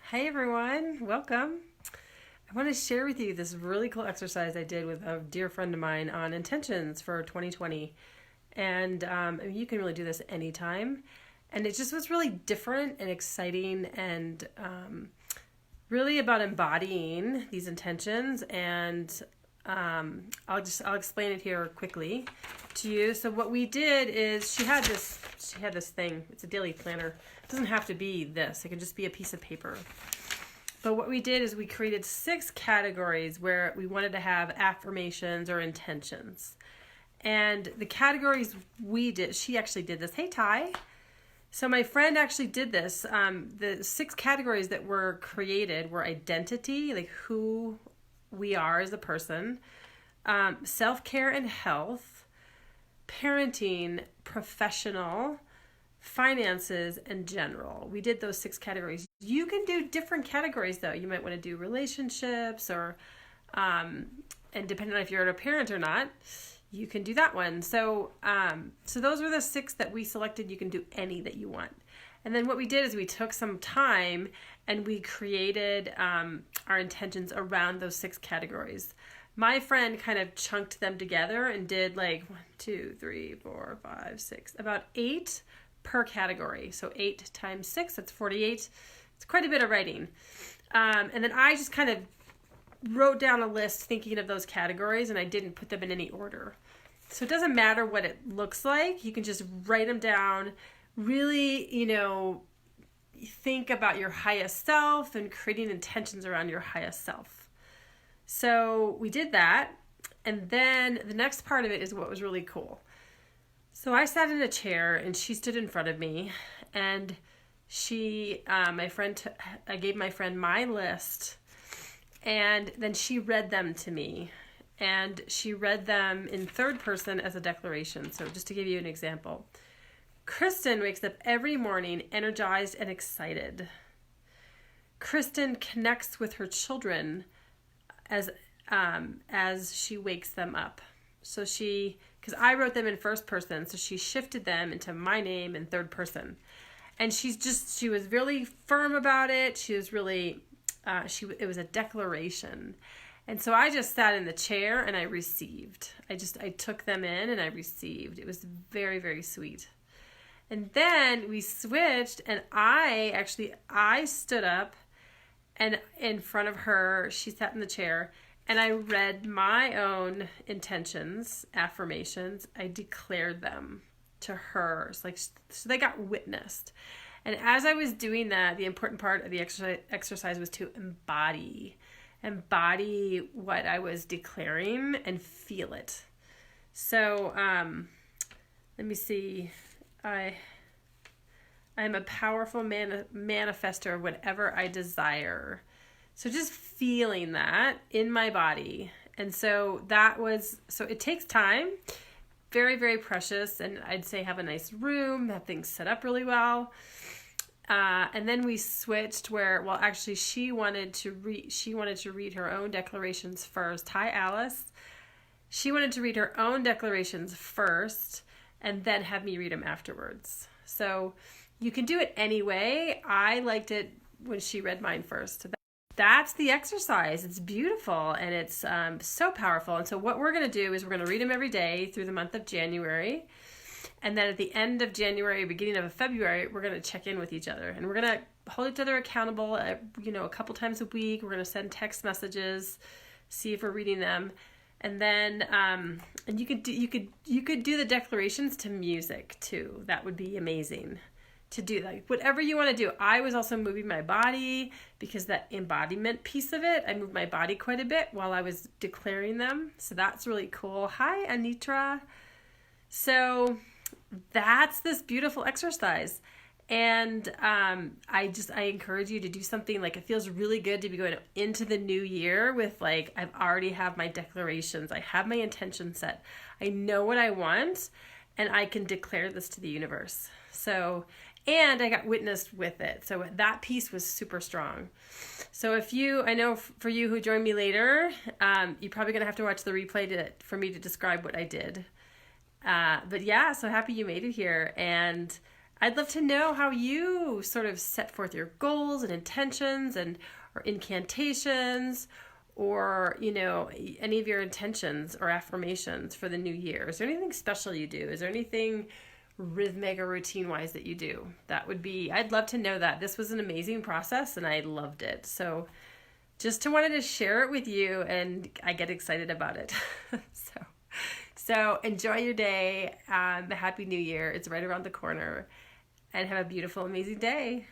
Hey everyone, welcome. I want to share with you this really cool exercise I did with a dear friend of mine on intentions for 2020. And you can really do this anytime. And it just was really different and exciting and really about embodying these intentions. And I'll explain it here quickly to you. So what we did is she had this thing. It's a daily planner. It doesn't have to be this. It can just be a piece of paper. But what we did is we created 6 categories where we wanted to have affirmations or intentions. And the categories we did, she actually did this. Hey, Ty. So my friend actually did this. The 6 categories that were created were identity, like who we are as a person, self-care and health, parenting, professional, finances, and general. We did those 6 categories. You can do different categories though. You might want to do relationships or, and depending on if you're a parent or not, you can do that one. So those were the 6 that we selected. You can do any that you want. And then what we did is we took some time and we created our intentions around those 6 categories. My friend kind of chunked them together and did like 1, 2, 3, 4, 5, 6, about 8 per category. So 8 times 6, that's 48. It's quite a bit of writing. And then I just kind of wrote down a list thinking of those categories, and I didn't put them in any order. So it doesn't matter what it looks like. You can just write them down. Really, think about your highest self and creating intentions around your highest self. So we did that. And then the next part of it is what was really cool. So I sat in a chair and she stood in front of me, and I gave my friend my list, and then she read them to me, and she read them in third person as a declaration. So just to give you an example, Kristen wakes up every morning energized and excited. Kristen connects with her children as she wakes them up. So because I wrote them in first person, so she shifted them into my name in third person. And she was really firm about it. She was really, it was a declaration. And so I just sat in the chair and I received. I took them in and I received. It was very, very sweet. And then we switched, and I stood up, and in front of her, she sat in the chair, and I read my own intentions, affirmations. I declared them to her. So they got witnessed. And as I was doing that, the important part of the exercise was to embody what I was declaring and feel it. So let me see. I'm a powerful manifester of whatever I desire. So just feeling that in my body. And so it takes time, very, very precious. And I'd say have a nice room, have things set up really well. And then we switched actually she wanted to read her own declarations first. Hi, Alice. She wanted to read her own declarations first and then have me read them afterwards. So you can do it anyway. I liked it when she read mine first. That's the exercise. It's beautiful and it's so powerful. And so what we're going to do is we're going to read them every day through the month of January. And then at the end of January, beginning of February, we're going to check in with each other. And we're going to hold each other accountable, a couple times a week. We're going to send text messages, see if we're reading them. And then and you could do the declarations to music too. That would be amazing to do, like whatever you want to do. I was also moving my body because that embodiment piece of it, I moved my body quite a bit while I was declaring them. So that's really cool. Hi, Anitra. So that's this beautiful exercise. And I encourage you to do something like, it feels really good to be going into the new year with like, I've already have my declarations. I have my intention set. I know what I want, and I can declare this to the universe. So, and I got witnessed with it. So that piece was super strong. So I know for you who join me later, you're probably going to have to watch the replay for me to describe what I did. But yeah, so happy you made it here. And I'd love to know how you sort of set forth your goals and intentions and or incantations or, any of your intentions or affirmations for the new year. Is there anything special you do? Is there anything rhythmic or routine wise that you do? I'd love to know that. This was an amazing process and I loved it. So just wanted to share it with you, and I get excited about it. So enjoy your day. Happy New Year. It's right around the corner, and have a beautiful, amazing day.